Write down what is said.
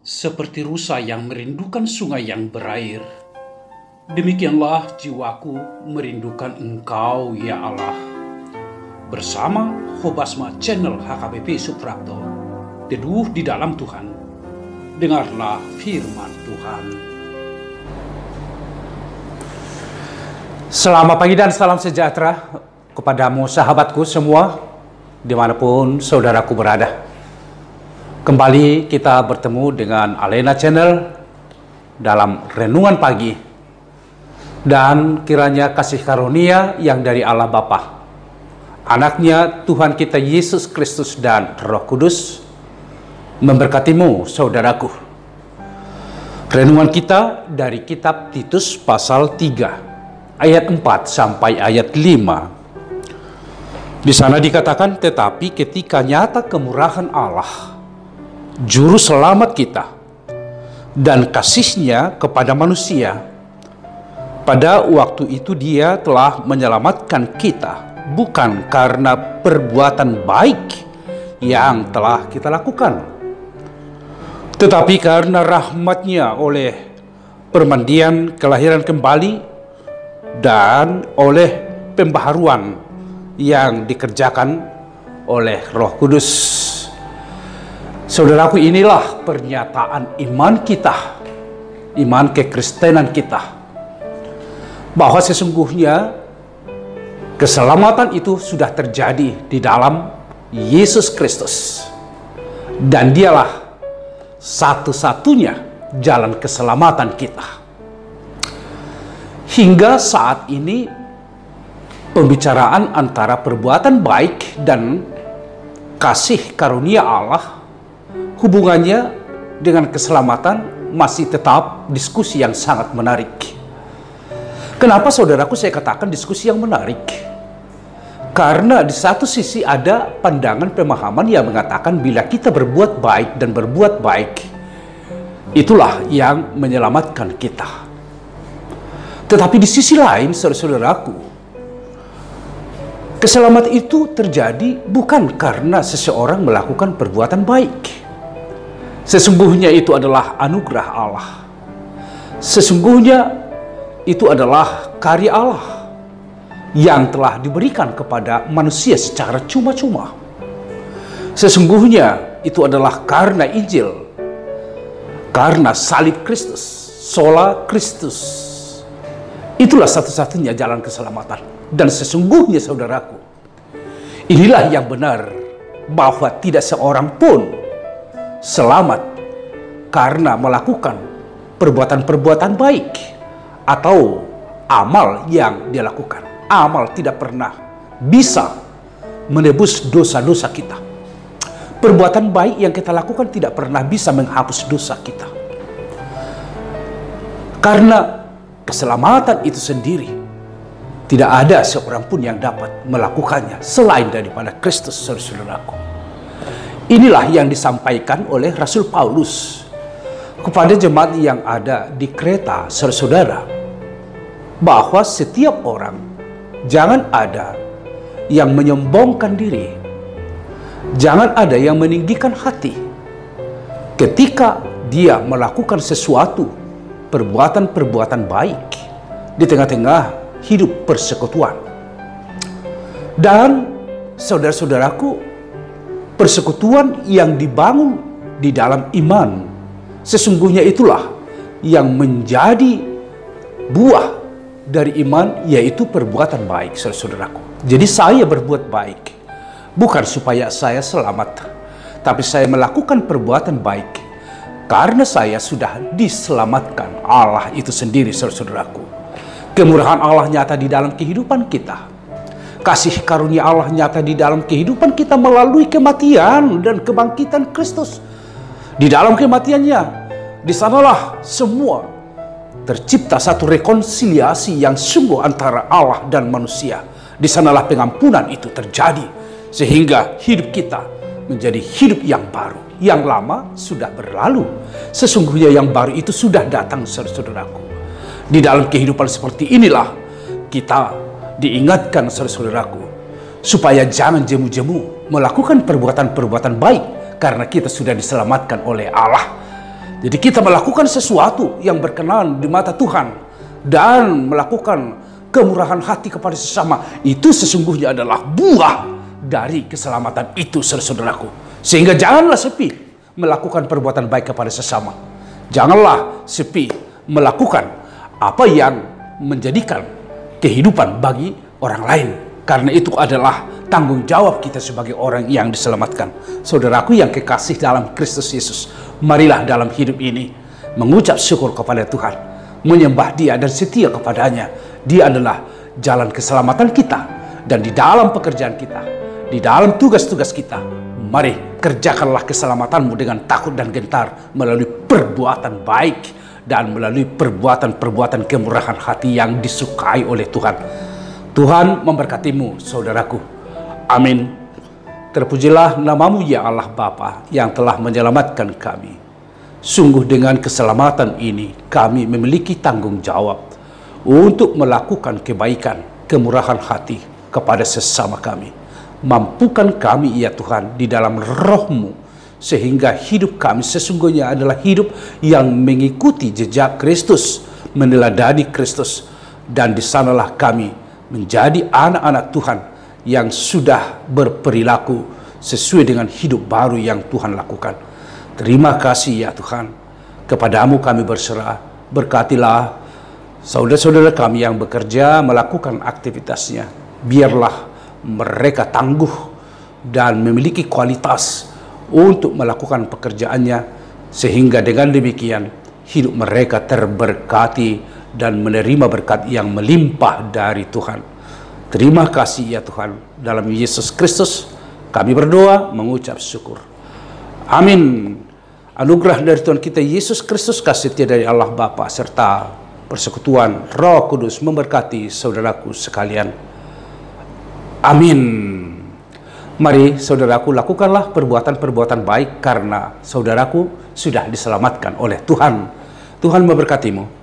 Seperti rusa yang merindukan sungai yang berair, demikianlah jiwaku merindukan Engkau, ya Allah. Bersama Hobasma Channel HKBP Suprapto, teduh di dalam Tuhan. Dengarlah firman Tuhan. Selamat pagi dan salam sejahtera kepadamu sahabatku semua, dimanapun saudaraku berada. Kembali kita bertemu dengan Alena Channel dalam renungan pagi. Dan kiranya kasih karunia yang dari Allah Bapa, Anaknya Tuhan kita Yesus Kristus dan Roh Kudus memberkatimu saudaraku. Renungan kita dari kitab Titus pasal 3 ayat 4 sampai ayat 5. Di sana dikatakan, tetapi ketika nyata kemurahan Allah, Juru Selamat kita, dan kasih-Nya kepada manusia, pada waktu itu Dia telah menyelamatkan kita, bukan karena perbuatan baik yang telah kita lakukan, tetapi karena rahmat-Nya oleh permandian kelahiran kembali dan oleh pembaharuan yang dikerjakan oleh Roh Kudus. Saudaraku, inilah pernyataan iman kita, iman kekristenan kita, bahwa sesungguhnya keselamatan itu sudah terjadi di dalam Yesus Kristus, dan Dialah satu-satunya jalan keselamatan kita. Hingga saat ini pembicaraan antara perbuatan baik dan kasih karunia Allah, hubungannya dengan keselamatan masih tetap diskusi yang sangat menarik. Kenapa saudaraku saya katakan diskusi yang menarik? Karena di satu sisi ada pandangan pemahaman yang mengatakan bila kita berbuat baik dan berbuat baik, itulah yang menyelamatkan kita. Tetapi di sisi lain, saudaraku, keselamatan itu terjadi bukan karena seseorang melakukan perbuatan baik. Sesungguhnya itu adalah anugerah Allah. Sesungguhnya itu adalah karya Allah yang telah diberikan kepada manusia secara cuma-cuma. Sesungguhnya itu adalah karena Injil, karena salib Kristus, sola Kristus. Itulah satu-satunya jalan keselamatan. Dan sesungguhnya saudaraku, inilah yang benar, bahwa tidak seorang pun selamat karena melakukan perbuatan-perbuatan baik atau amal yang dia lakukan. Amal tidak pernah bisa menebus dosa-dosa kita. Perbuatan baik yang kita lakukan tidak pernah bisa menghapus dosa kita. Karena keselamatan itu sendiri, tidak ada seorang pun yang dapat melakukannya selain daripada Kristus, saudaraku. Inilah yang disampaikan oleh Rasul Paulus kepada jemaat yang ada di Kreta, saudara, bahwa setiap orang jangan ada yang menyombongkan diri, jangan ada yang meninggikan hati ketika dia melakukan sesuatu perbuatan-perbuatan baik di tengah-tengah hidup persekutuan. Dan saudara-saudaraku, persekutuan yang dibangun di dalam iman, sesungguhnya itulah yang menjadi buah dari iman, yaitu perbuatan baik, saudaraku. Jadi saya berbuat baik bukan supaya saya selamat, tapi saya melakukan perbuatan baik karena saya sudah diselamatkan Allah itu sendiri, saudaraku. Kemurahan Allah nyata di dalam kehidupan kita. Kasih karunia Allah nyata di dalam kehidupan kita melalui kematian dan kebangkitan Kristus. Di dalam kematiannya, di sanalah semua tercipta satu rekonsiliasi yang sungguh antara Allah dan manusia. Di sanalah pengampunan itu terjadi, sehingga hidup kita menjadi hidup yang baru. Yang lama sudah berlalu, sesungguhnya yang baru itu sudah datang, saudaraku. Di dalam kehidupan seperti inilah kita diingatkan, saudaraku, supaya jangan jemu-jemu melakukan perbuatan-perbuatan baik karena kita sudah diselamatkan oleh Allah. Jadi kita melakukan sesuatu yang berkenan di mata Tuhan dan melakukan kemurahan hati kepada sesama, itu sesungguhnya adalah buah dari keselamatan itu, saudaraku. Sehingga janganlah sepi melakukan perbuatan baik kepada sesama. Janganlah sepi melakukan apa yang menjadikan kehidupan bagi orang lain. Karena itu adalah tanggung jawab kita sebagai orang yang diselamatkan. Saudaraku yang kekasih dalam Kristus Yesus, marilah dalam hidup ini mengucap syukur kepada Tuhan, menyembah Dia dan setia kepadanya. Dia adalah jalan keselamatan kita. Dan di dalam pekerjaan kita, di dalam tugas-tugas kita, mari kerjakanlah keselamatanmu dengan takut dan gentar melalui perbuatan baik dan melalui perbuatan-perbuatan kemurahan hati yang disukai oleh Tuhan. Tuhan memberkatimu, saudaraku. Amin. Terpujilah namamu ya Allah Bapa yang telah menyelamatkan kami. Sungguh dengan keselamatan ini kami memiliki tanggung jawab untuk melakukan kebaikan, kemurahan hati kepada sesama kami. Mampukan kami ya Tuhan di dalam roh-Mu, sehingga hidup kami sesungguhnya adalah hidup yang mengikuti jejak Kristus, meneladani Kristus. Dan di sanalah kami menjadi anak-anak Tuhan yang sudah berperilaku sesuai dengan hidup baru yang Tuhan lakukan. Terima kasih ya Tuhan. Kepadamu kami berserah. Berkatilah saudara-saudara kami yang bekerja melakukan aktivitasnya. Biarlah mereka tangguh dan memiliki kualitas untuk melakukan pekerjaannya, sehingga dengan demikian hidup mereka terberkati dan menerima berkat yang melimpah dari Tuhan. Terima kasih ya Tuhan. Dalam Yesus Kristus kami berdoa mengucap syukur. Amin. Anugerah dari Tuhan kita Yesus Kristus, kasih setia dari Allah Bapa, serta persekutuan Roh Kudus memberkati saudaraku sekalian. Amin. Mari saudaraku lakukanlah perbuatan-perbuatan baik karena saudaraku sudah diselamatkan oleh Tuhan. Tuhan memberkatimu.